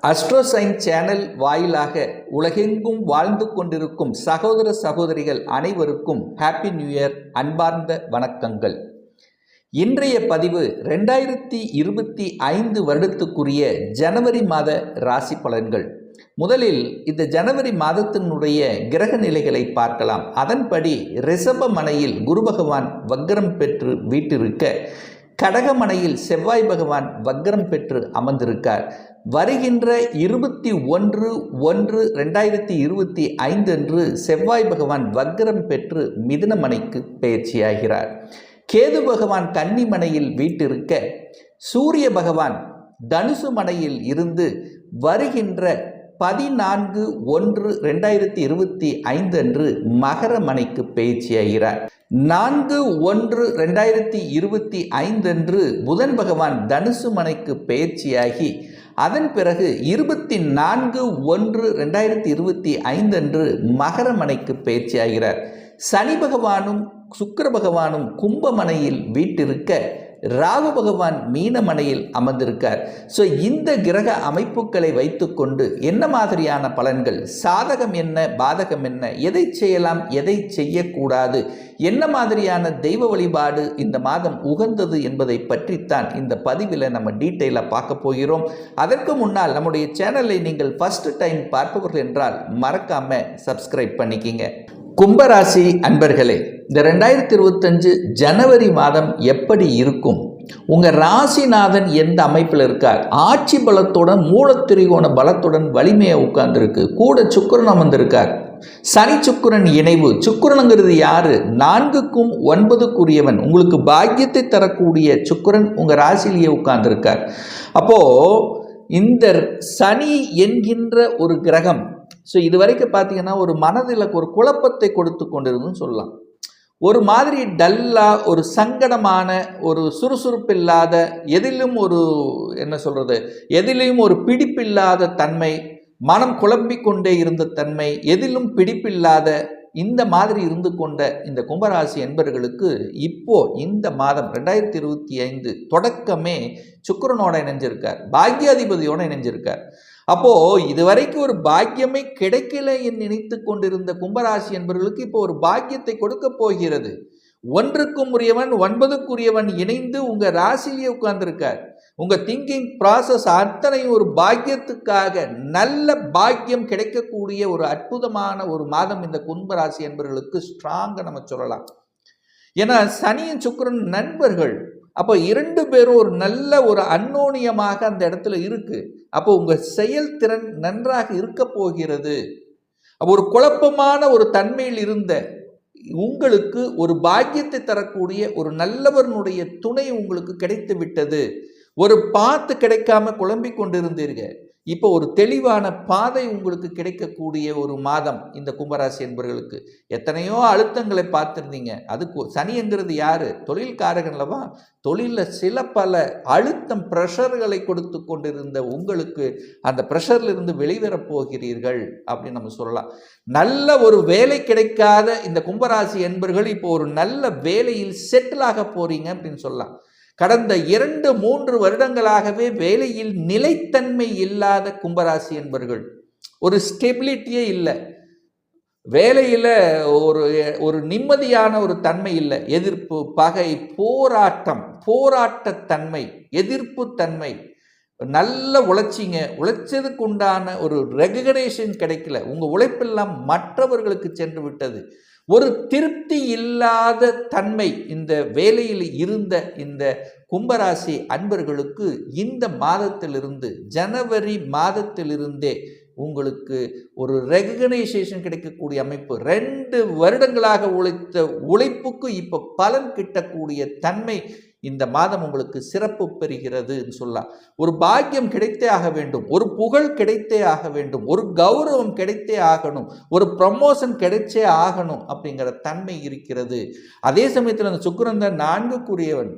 அஸ்ட்ரோசைன் channel வாயிலாக உலகெங்கும் வாழ்ந்து கொண்டிருக்கும் சகோதர சகோதரிகள் அனைவருக்கும் ஹாப்பி நியூ இயர் அன்பார்ந்த வணக்கங்கள். இன்றைய பதிவு 2025 வருடத்துக்குரிய ஜனவரி மாத ராசி பலன்கள். முதலில் இந்த ஜனவரி மாதத்தினுடைய கிரக நிலைகளை பார்க்கலாம். அதன்படி ரிஷபமனையில் குரு பகவான் வக்ரம் பெற்று வீட்டிருக்க, கடகமனையில் செவ்வாய் பகவான் வக்ரம் பெற்று அமர்ந்திருக்கார். வருகின்ற 21/1/2025 அன்று செவ்வாய் பகவான் வக்ரம் பெற்று மிதுனமனைக்கு பயிற்சியாகிறார். கேது பகவான் கன்னிமனையில் வீட்டிருக்க, சூரிய பகவான் தனுசு மனையில் இருந்து வருகின்ற 14/1/2025 அன்று மகர மனைக்கு பயிற்சியாகிறார். 4/1/2025 அன்று புதன் பகவான் தனுசு மனைக்கு பயிற்சியாகி, அதன் பிறகு 24/1/2025 அன்று மகர மனைக்கு பயிற்சியாகிறார். சனி பகவானும் சுக்கிர பகவானும் கும்பமனையில் வீட்டிருக்க, ராகு பகவான் மீனமனையில் அமர்ந்திருக்கார். ஸோ இந்த கிரக அமைப்புகளை வைத்துக்கொண்டு என்ன மாதிரியான பலன்கள், சாதகம் என்ன, பாதகம் என்ன, எதை செய்யலாம், எதை செய்யக்கூடாது, என்ன மாதிரியான தெய்வ வழிபாடு இந்த மாதம் உகந்தது என்பதை பற்றித்தான் இந்த பதிவில் நம்ம டீட்டெயிலாக பார்க்க போகிறோம். அதற்கு முன்னால் நம்முடைய சேனலை நீங்கள் ஃபர்ஸ்ட் டைம் பார்ப்பவர்கள் என்றால் மறக்காம சப்ஸ்கிரைப் பண்ணிக்கிங்க. கும்பராசி அன்பர்களே, இந்த 2025 ஜனவரி மாதம் எப்படி இருக்கும்? உங்கள் ராசிநாதன் எந்த அமைப்பில் இருக்கார்? ஆட்சி பலத்துடன் மூலத்திரிகோண பலத்துடன் வலிமையாக உட்கார்ந்துருக்கு. கூட சுக்கிரன் அமர்ந்திருக்கார். சனி சுக்கிரன் இணைவு. சுக்கிரனுங்கிறது யாரு? 4க்கும் 9க்குரியவன். உங்களுக்கு பாக்கியத்தை தரக்கூடிய சுக்கிரன் உங்கள் ராசியிலேயே உட்கார்ந்துருக்கார். அப்போது இந்த சனி என்கின்ற ஒரு கிரகம் இது வரைக்கும் பார்த்தீங்கன்னா ஒரு மனதில் ஒரு குழப்பத்தை கொடுத்து கொண்டிருந்துன்னு சொல்லலாம். ஒரு மாதிரி டல்லாக, ஒரு சங்கடமான, ஒரு சுறுசுறுப்பில்லாத, எதிலும் ஒரு எதிலையும் ஒரு பிடிப்பில்லாத தன்மை, மனம் குழம்பிக்கொண்டே இருந்த தன்மை, எதிலும் பிடிப்பில்லாத இந்த மாதிரி இருந்து கொண்ட இந்த கும்பராசி என்பர்களுக்கு இப்போ இந்த மாதம் 2025 தொடக்கமே சுக்கிரனோட இணைஞ்சிருக்கார், பாக்யாதிபதியோட இணைஞ்சிருக்கார். அப்போ இதுவரைக்கும் ஒரு பாக்கியமே கிடைக்கல என்று நினைத்து கொண்டிருந்த கும்பராசி என்பவர்களுக்கு இப்போ ஒரு பாக்கியத்தை கொடுக்க போகிறது. 1க்கும் உரியவன் 9க்குரியவன் இணைந்து உங்க ராசியிலேயே உட்கார்ந்துருக்கார். உங்க திங்கிங் ப்ராசஸ் அத்தனையும் ஒரு பாக்கியத்துக்காக, நல்ல பாக்கியம் கிடைக்கக்கூடிய ஒரு அற்புதமான ஒரு மாதம் இந்த கும்பராசி என்பவர்களுக்கு ஸ்ட்ராங்கா நம்ம சொல்லலாம். ஏன்னா சனியும் சுக்கிரன் நண்பர்கள். அப்போ 2 பேரும் ஒரு நல்ல ஒரு அந்யோன்யமாக அந்த இடத்துல இருக்கு. அப்போ உங்க செயல்திறன் நன்றாக இருக்க போகிறது. அப்போ ஒரு குழப்பமான ஒரு தன்மையில் இருந்த உங்களுக்கு ஒரு பாக்கியத்தை தரக்கூடிய ஒரு நல்லவனுடைய துணை உங்களுக்கு கிடைத்து விட்டது. ஒரு பாத்து கிடைக்காம குழம்பிக் கொண்டிருந்தீர்கள். இப்போ ஒரு தெளிவான பாதை உங்களுக்கு கிடைக்கக்கூடிய ஒரு மாதம் இந்த கும்பராசி என்பவர்களுக்கு. எத்தனையோ அழுத்தங்களை பார்த்துருந்தீங்க. அதுக்கு சனிங்கிறது யாரு? தொழில்காரகன் அல்லவா? தொழிலில் சில பல அழுத்தம் ப்ரெஷர்களை கொடுத்து கொண்டிருந்த உங்களுக்கு அந்த ப்ரெஷர்லிருந்து வெளிவரப் போகிறீர்கள் அப்படின்னு நம்ம சொல்லலாம். நல்ல ஒரு வேலை கிடைக்காத இந்த கும்பராசி என்பவர்கள் இப்போ ஒரு நல்ல வேலையில் செட்டில் ஆக போறீங்க அப்படின்னு சொல்லலாம். கடந்த 2-3 வருடங்களாகவே வேலையில் நிலைத்தன்மை இல்லாத கும்பராசி என்பவர்கள், ஒரு ஸ்டெபிலிட்டியே இல்லை, வேலையில் ஒரு நிம்மதியான ஒரு தன்மை இல்லை, எதிர்ப்பு, பகை, போராட்டத்தன்மை, எதிர்ப்பு தன்மை. நல்ல உழைச்சிங்க, உழைச்சதுக்கு உண்டான ஒரு ரெகக்னேஷன் கிடைக்கல, உங்கள் உழைப்பெல்லாம் மற்றவர்களுக்கு சென்று விட்டது. ஒரு திருப்தி இல்லாத தன்மை இந்த வேலையில் இருந்த இந்த கும்பராசி அன்பர்களுக்கு இந்த மாதத்திலிருந்து, ஜனவரி மாதத்திலிருந்தே உங்களுக்கு ஒரு ரெகக்னைசேஷன் கிடைக்கக்கூடிய அமைப்பு. 2 வருடங்களாக உழைத்த உழைப்புக்கு இப்போ பலன் கிட்டக்கூடிய தன்மை இந்த மாதம் உங்களுக்கு சிறப்பு பெறுகிறது சொல்லலாம். ஒரு பாக்கியம் கிடைத்தே ஆக வேண்டும், ஒரு புகழ் கிடைத்தே ஆக வேண்டும், ஒரு கௌரவம் கிடைத்தே ஆகணும், ஒரு ப்ரமோஷன் கிடைச்சே ஆகணும் அப்படிங்கிற தன்மை இருக்கிறது. அதே சமயத்தில் அந்த சுக்கிரன் 4க்குரியவன்,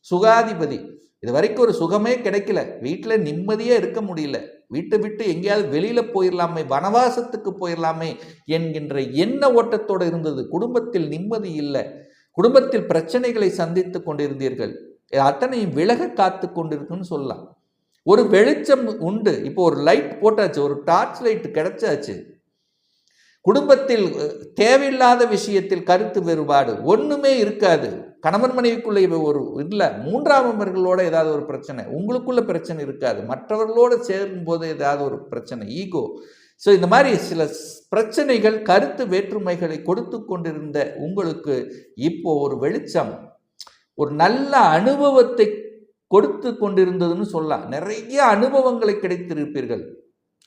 சுகாதிபதி. இது வரைக்கும் ஒரு சுகமே கிடைக்கல, வீட்டில் நிம்மதியே இருக்க முடியல, வீட்டை விட்டு எங்கேயாவது வெளியில போயிடலாமே, வனவாசத்துக்கு போயிடலாமே என்கின்ற எண்ண ஓட்டத்தோடு இருந்தது. குடும்பத்தில் நிம்மதி இல்லை, குடும்பத்தில் பிரச்சனைகளை சந்தித்து கொண்டிருந்தீர்கள். அத்தனையும் விலக காத்து கொண்டிருக்குன்னு சொல்லலாம். ஒரு வெளிச்சம் உண்டு. இப்போ ஒரு லைட் போட்டாச்சு, ஒரு டார்ச் லைட் கிடைச்சாச்சு. குடும்பத்தில் தேவையில்லாத விஷயத்தில் கருத்து வேறுபாடு ஒண்ணுமே இருக்காது. கணவன் மனைவிக்குள்ள ஒரு இல்லை, மூன்றாம் நபர்களோட ஏதாவது ஒரு பிரச்சனை, உங்களுக்குள்ள பிரச்சனை இருக்காது. மற்றவர்களோட சேரும் போது ஏதாவது ஒரு பிரச்சனை, ஈகோ. ஸோ இந்த மாதிரி சில பிரச்சனைகள், கருத்து வேற்றுமைகளை கொடுத்து கொண்டிருந்த உங்களுக்கு இப்போ ஒரு வெளிச்சம், ஒரு நல்ல அனுபவத்தை கொடுத்து கொண்டிருந்ததுன்னு சொல்லலாம். நிறைய அனுபவங்களை கிடைத்திருப்பீர்கள்.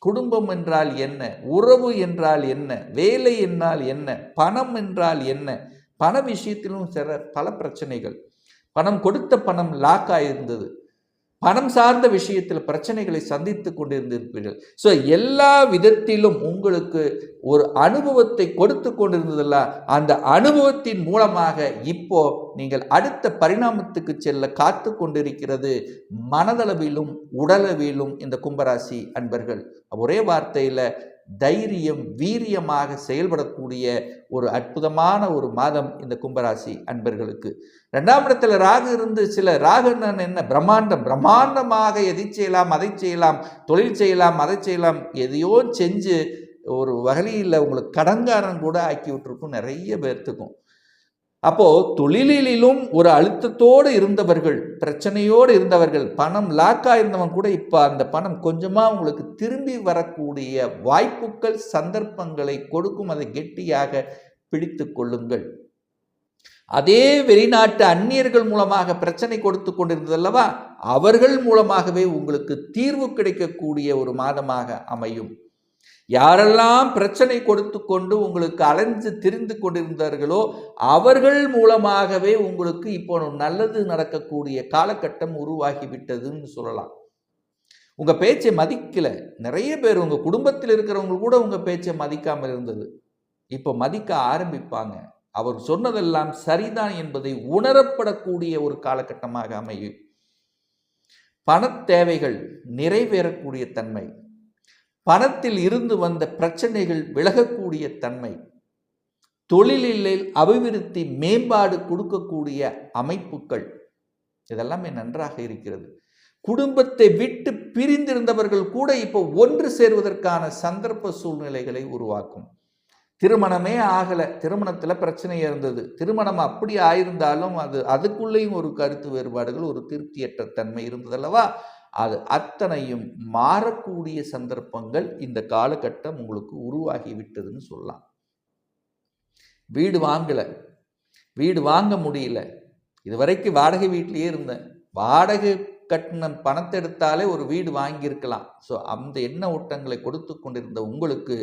குடும்பம் என்றால் என்ன, உறவு என்றால் என்ன, வேலை என்றால் என்ன, பணம் என்றால் என்ன, பண விஷயத்திலும் பல பிரச்சனைகள். பணம் கொடுத்த பணம் லாக் ஆயிருந்தது. பணம் சார்ந்த விஷயத்தில் பிரச்சனைகளை சந்தித்து கொண்டிருந்திருப்பீர்கள். ஸோ எல்லா விதத்திலும் உங்களுக்கு ஒரு அனுபவத்தை கொடுத்து கொண்டிருந்ததில்ல. அந்த அனுபவத்தின் மூலமாக இப்போ நீங்கள் அடுத்த பரிணாமத்துக்கு செல்ல காத்து கொண்டிருக்கிறது மனதளவிலும் உடலளவிலும் இந்த கும்பராசி அன்பர்கள். ஒரே வார்த்தையில் தைரியம், வீரியமாக செயல்படக்கூடிய ஒரு அற்புதமான ஒரு மாதம் இந்த கும்பராசி அன்பர்களுக்கு. 2ஆம் இடத்துல ராகு இருந்து ராகு என்ன பிரம்மாண்டமாக எதை செய்யலாம், அதை செய்யலாம், தொழில் செய்யலாம், அதை செய்யலாம், எதையோ செஞ்சு ஒரு வகையில் உங்களுக்கு கடன்காரன் கூட ஆக்கி விட்டுருக்கும் நிறைய பேர்த்துக்கும். அப்போ தொழிலிலும் ஒரு அழுத்தத்தோடு இருந்தவர்கள், பிரச்சனையோடு இருந்தவர்கள், பணம் லாக்கா இருந்தவன் கூட இப்போ அந்த பணம் கொஞ்சமா உங்களுக்கு திரும்பி வரக்கூடிய வாய்ப்புகள், சந்தர்ப்பங்களை கொடுக்கும். அதை கெட்டியாக பிடித்து கொள்ளுங்கள். அதே வெளிநாட்டு அந்நியர்கள் மூலமாக பிரச்சனை கொடுத்து கொண்டிருந்தது அல்லவா, அவர்கள் மூலமாகவே உங்களுக்கு தீர்வு கிடைக்கக்கூடிய ஒரு மாதமாக அமையும். யாரெல்லாம் பிரச்சனை கொடுத்து கொண்டு உங்களுக்கு அலைஞ்சு திரிந்து கொண்டிருந்தார்களோ அவர்கள் மூலமாகவே உங்களுக்கு இப்போ நல்லது நடக்கக்கூடிய காலகட்டம் உருவாகிவிட்டதுன்னு சொல்லலாம். உங்க பேச்சை மதிக்கல நிறைய பேர், உங்க குடும்பத்தில் இருக்கிறவங்க கூட உங்க பேச்சை மதிக்காமல் இருந்தது, இப்போ மதிக்க ஆரம்பிப்பாங்க. அவர் சொன்னதெல்லாம் சரிதான் என்பதை உணரப்படக்கூடிய ஒரு காலகட்டமாக அமையும். பண தேவைகள் நிறைவேறக்கூடிய தன்மை, பணத்தில் இருந்து வந்த பிரச்சனைகள் விலகக்கூடிய தன்மை, தொழிலில் அபிவிருத்தி, மேம்பாடு கொடுக்கக்கூடிய அமைப்புகள், இதெல்லாமே நன்றாக இருக்கிறது. குடும்பத்தை விட்டு பிரிந்திருந்தவர்கள் கூட இப்போ ஒன்று சேர்வதற்கான சந்தர்ப்ப சூழ்நிலைகளை உருவாக்கும். திருமணமே ஆகலை, திருமணத்தில் பிரச்சனை இருந்தது, திருமணம் அப்படி ஆயிருந்தாலும் அதுக்குள்ளேயும் ஒரு கருத்து வேறுபாடுகள், ஒரு திருப்தியற்ற தன்மை இருந்ததல்லவா, அது அத்தனையும் மாறக்கூடிய சந்தர்ப்பங்கள் இந்த காலகட்டம் உங்களுக்கு உருவாகி விட்டதுன்னு சொல்லலாம். வீடு வாங்கலை, வீடு வாங்க முடியல, இதுவரைக்கும் வாடகை வீட்டிலேயே இருந்தேன், வாடகை கட்டின பணத்தை எடுத்தாலே ஒரு வீடு வாங்கியிருக்கலாம். ஸோ அந்த எண்ண ஓட்டங்களை கொடுத்து கொண்டிருந்த உங்களுக்கு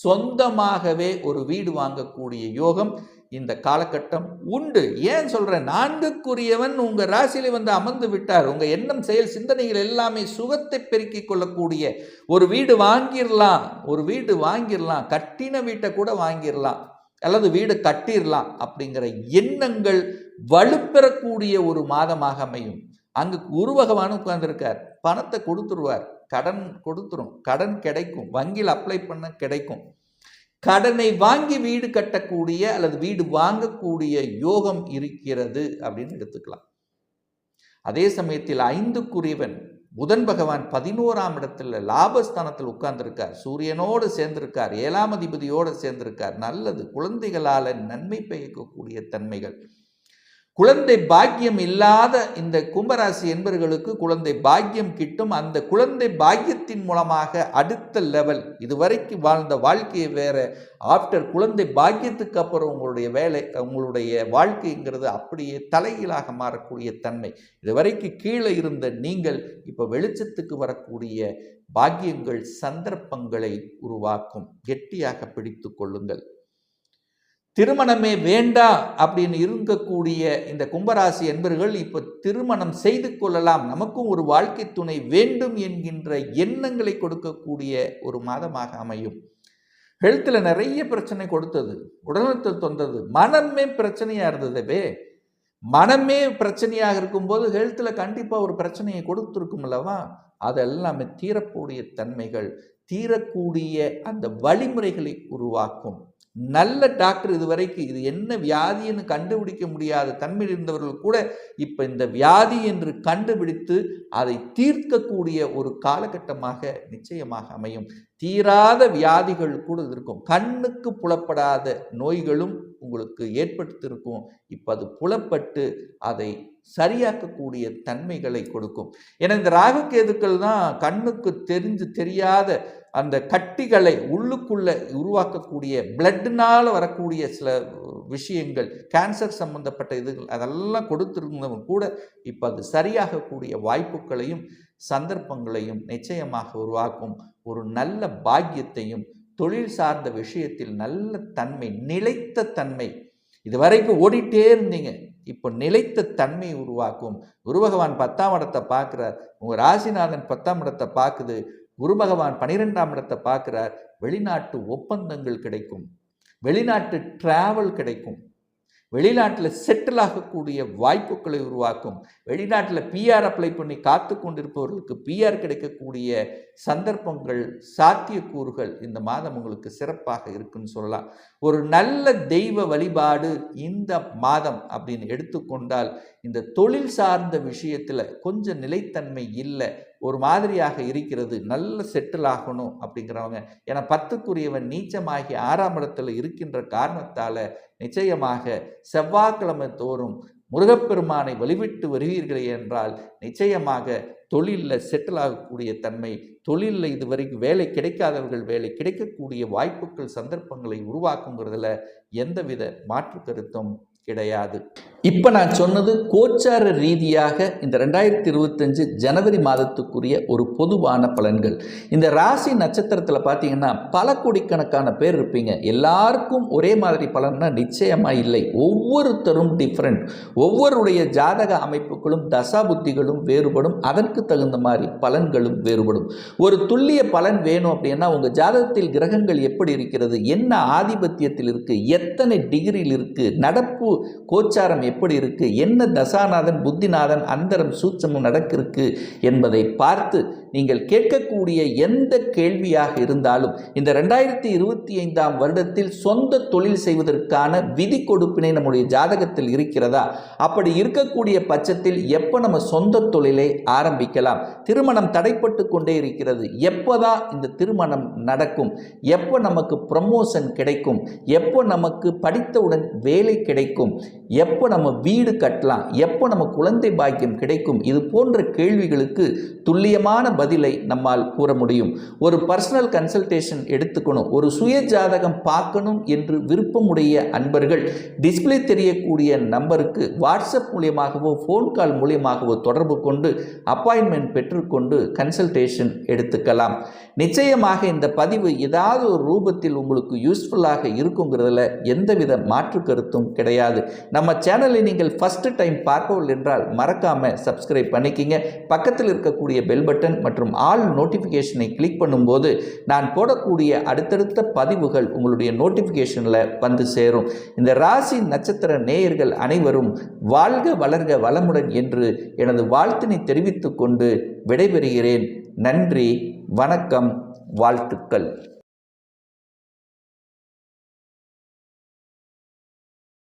சொந்தமாகவே ஒரு வீடு வாங்கக்கூடிய யோகம் இந்த காலகட்டம் உண்டு. ஏன் சொல்றேன், 4க்குரியவன் உங்க ராசியில வந்து அமர்ந்து விட்டார். உங்க எண்ணம், செயல், சிந்தனைகள் எல்லாமே சுகத்தை பெருக்கிக் கொள்ளக்கூடிய ஒரு வீடு வாங்கிடலாம், ஒரு வீடு வாங்கிடலாம், கட்டின வீட்டை கூட வாங்கிடலாம், அல்லது வீடு கட்டிடலாம் அப்படிங்கிற எண்ணங்கள் வலுப்பெறக்கூடிய ஒரு மாதமாக அமையும். அங்கு குரு பகவான் உட்கார்ந்துருக்கார், பணத்தை கொடுத்துருவார், கடன் கொடுத்துரும், கடன் கிடைக்கும், வங்கியில் அப்ளை பண்ண கிடைக்கும். கடனை வாங்கி வீடு கட்டக்கூடிய அல்லது வீடு வாங்கக்கூடிய யோகம் இருக்கிறது அப்படின்னு எடுத்துக்கலாம். அதே சமயத்தில் 5க்குரியவன் புதன் பகவான் 11ஆம் இடத்துல லாபஸ்தானத்தில் உட்கார்ந்திருக்கார், சூரியனோடு சேர்ந்திருக்கார், 7ஆம் அதிபதியோடு சேர்ந்திருக்கார். நல்லது, குழந்தைகளால் நன்மை பயக்கக்கூடிய தன்மைகள். குழந்தை பாக்கியம் இல்லாத இந்த கும்பராசி என்பவர்களுக்கு குழந்தை பாக்கியம் கிட்டும். அந்த குழந்தை பாக்கியத்தின் மூலமாக அடுத்த லெவல், இதுவரைக்கும் வாழ்ந்த வாழ்க்கையை வேற, ஆஃப்டர் குழந்தை பாக்கியத்துக்கு அப்புறம் உங்களுடைய வேலை, உங்களுடைய வாழ்க்கைங்கிறது அப்படியே தலைகீழாக மாறக்கூடிய தன்மை. இதுவரைக்கும் கீழே இருந்த நீங்கள் இப்போ வெளிச்சத்துக்கு வரக்கூடிய பாக்கியங்கள், சந்தர்ப்பங்களை உருவாக்கும். கெட்டியாக பிடித்து கொள்ளுங்கள். திருமணமே வேண்டாம் அப்படின்னு இருக்கக்கூடிய இந்த கும்பராசி என்பவர்கள் இப்போ திருமணம் செய்து கொள்ளலாம், நமக்கும் ஒரு வாழ்க்கை துணை வேண்டும் என்கின்ற எண்ணங்களை கொடுக்கக்கூடிய ஒரு மாதமாக அமையும். ஹெல்த்தில் நிறைய பிரச்சனை கொடுத்தது, உடல்நலத்தில் தொந்தது, மனமே பிரச்சனையாக இருந்ததவே. மனமே பிரச்சனையாக இருக்கும்போது ஹெல்த்தில் கண்டிப்பாக ஒரு பிரச்சனையை கொடுத்துருக்கும் அல்லவா. அதெல்லாமே தீரக்கூடிய தன்மைகள், தீரக்கூடிய அந்த வழிமுறைகளை உருவாக்கும். நல்ல டாக்டர் இதுவரைக்கும் இது என்ன வியாதின்னு கண்டுபிடிக்க முடியாத தன்மையில் இருந்தவர்கள் கூட இப்போ இந்த வியாதி என்று கண்டுபிடித்து அதை தீர்க்கக்கூடிய ஒரு காலகட்டமாக நிச்சயமாக அமையும். தீராத வியாதிகள் கூட இருக்கும். கண்ணுக்கு புலப்படாத நோய்களும் உங்களுக்கு ஏற்படுத்தியிருக்கும். இப்போ அது புலப்பட்டு அதை சரியாக்கக்கூடிய தன்மைகளை கொடுக்கும். ஏன்னா இந்த ராகுகேதுக்கள் தான் கண்ணுக்கு தெரியாத அந்த கட்டிகளை உள்ளுக்குள்ள உருவாக்கக்கூடிய பிளட்னால வரக்கூடிய சில விஷயங்கள், கேன்சர் சம்பந்தப்பட்ட இதுகள் அதெல்லாம் கொடுத்திருந்தவங்க கூட இப்போ அது சரியாகக்கூடிய வாய்ப்புகளையும் சந்தர்ப்பங்களையும் நிச்சயமாக உருவாக்கும். ஒரு நல்ல பாக்கியத்தையும் தொழில் சார்ந்த விஷயத்தில் நல்ல தன்மை, நிலைத்த தன்மை. இதுவரைக்கும் ஓடிட்டே இருந்தீங்க, இப்போ நிலைத்த தன்மை உருவாக்கும். குரு பகவான் 10ஆம் இடத்தை பார்க்கிறார், உங்கள் ராசிநாதன் 10ஆம் இடத்தை பார்க்குது, குரு பகவான் 12ஆம் இடத்தை பார்க்கிறார். வெளிநாட்டு ஒப்பந்தங்கள் கிடைக்கும், வெளிநாட்டு டிராவல் கிடைக்கும், வெளிநாட்டில் செட்டில் ஆகக்கூடிய வாய்ப்புகளை உருவாக்கும். வெளிநாட்டில் பிஆர் அப்ளை பண்ணி காத்து கொண்டிருப்பவர்களுக்கு பிஆர் கிடைக்கக்கூடிய சந்தர்ப்பங்கள், சாத்தியக்கூறுகள் இந்த மாதம் உங்களுக்கு சிறப்பாக இருக்குன்னு சொல்லலாம். ஒரு நல்ல தெய்வ வழிபாடு இந்த மாதம் அப்படின்னு எடுத்துக்கொண்டால், இந்த தொழில் சார்ந்த விஷயத்தில் கொஞ்சம் நிலைத்தன்மை இல்லை, ஒரு மாதிரியாக இருக்கிறது, நல்ல செட்டில் ஆகணும் அப்படிங்கிறவங்க. ஏன்னா 10க்குரியவன் நீச்சமாகி 6ஆம் இடத்துல இருக்கின்ற காரணத்தால் நிச்சயமாக செவ்வாய்க்கிழமை தோறும் முருகப்பெருமானை வழிபட்டு வருவீர்களே என்றால் நிச்சயமாக தொழிலில் செட்டில் ஆகக்கூடிய தன்மை, தொழிலில் இதுவரைக்கும் வேலை கிடைக்காதவர்கள் வேலை கிடைக்கக்கூடிய வாய்ப்புகள், சந்தர்ப்பங்களை உருவாக்குங்கிறதுல எந்தவித மாற்று கருத்தும் கிடையாது. இப்போ நான் சொன்னது கோச்சார ரீதியாக இந்த 2025 ஜனவரி மாதத்துக்குரிய ஒரு பொதுவான பலன்கள். இந்த ராசி நட்சத்திரத்தில் பார்த்தீங்கன்னா பல கோடிக்கணக்கான பேர் இருப்பீங்க. எல்லாருக்கும் ஒரே மாதிரி பலன்னா நிச்சயமாக இல்லை. ஒவ்வொருத்தரும் டிஃப்ரெண்ட். ஒவ்வொருடைய ஜாதக அமைப்புகளும் தசாபுத்திகளும் வேறுபடும். அதற்கு தகுந்த மாதிரி பலன்களும் வேறுபடும். ஒரு துல்லிய பலன் வேணும் அப்படின்னா உங்கள் ஜாதகத்தில் கிரகங்கள் எப்படி இருக்கிறது, என்ன ஆதிபத்தியத்தில் இருக்குது, எத்தனை டிகிரியில் இருக்குது, நடப்பு கோச்சாரம் எப்படி இருக்கு, என்ன தசாநாதன் புத்திநாதன் அந்தரம் சூட்சமும் நடக்கிருக்கு என்பதை பார்த்து நீங்கள் கேட்கக்கூடிய எந்த கேள்வியாக இருந்தாலும் இந்த 2025ஆம் வருடத்தில் சொந்த தொழில் செய்வதற்கான விதி கொடுப்பினை நம்முடைய ஜாதகத்தில் இருக்கிறதா, அப்படி இருக்கக்கூடிய பட்சத்தில் எப்போ நம்ம சொந்த தொழிலை ஆரம்பிக்கலாம், திருமணம் தடைப்பட்டு கொண்டே இருக்கிறது, எப்போதான் இந்த திருமணம் நடக்கும், எப்போ நமக்கு ப்ரமோஷன் கிடைக்கும், எப்போ நமக்கு படித்தவுடன் வேலை கிடைக்கும், எப்போ நம்ம வீடு கட்டலாம், எப்போ நம்ம குழந்தை பாக்கியம் கிடைக்கும், இது போன்ற கேள்விகளுக்கு துல்லியமான பதிலை நம்மால் கூற முடியும். ஒரு பர்சனல் கன்சல்டேஷன் எடுத்துக்கணும், ஒரு சுய ஜாதகம் பார்க்கணும் என்று விருப்பமுடைய அன்பர்கள் டிஸ்பிளே தெரியக்கூடிய நம்பருக்கு வாட்ஸ்அப் மூலியமாகவோ ஃபோன் கால் மூலியமாகவோ தொடர்பு கொண்டு அப்பாயின்மெண்ட் பெற்றுக்கொண்டு கன்சல்டேஷன் எடுத்துக்கலாம். நிச்சயமாக இந்த பதிவு ஏதாவது ஒரு ரூபத்தில் உங்களுக்கு யூஸ்ஃபுல்லாக இருக்குங்கிறதுல எந்தவித மாற்று கருத்தும் கிடையாது. நம்ம சேனலை நீங்கள் ஃபர்ஸ்ட் டைம் பார்ப்பவர்கள் என்றால் மறக்காம சப்ஸ்கிரைப் பண்ணிக்கிங்க. பக்கத்தில் இருக்கக்கூடிய பெல் பட்டன் மற்றும் ஆல் நோட்டிஃபிகேஷனை கிளிக் பண்ணும்போது நான் போடக்கூடிய அடுத்தடுத்த பதிவுகள் உங்களுடைய நோட்டிஃபிகேஷனில் வந்து சேரும். இந்த ராசி நட்சத்திர நேயர்கள் அனைவரும் வாழ்க வளர்க வளமுடன் என்று எனது வாழ்த்தினை தெரிவித்துக் கொண்டு விடைபெறுகிறேன். நன்றி, வணக்கம், வாழ்த்துக்கள்.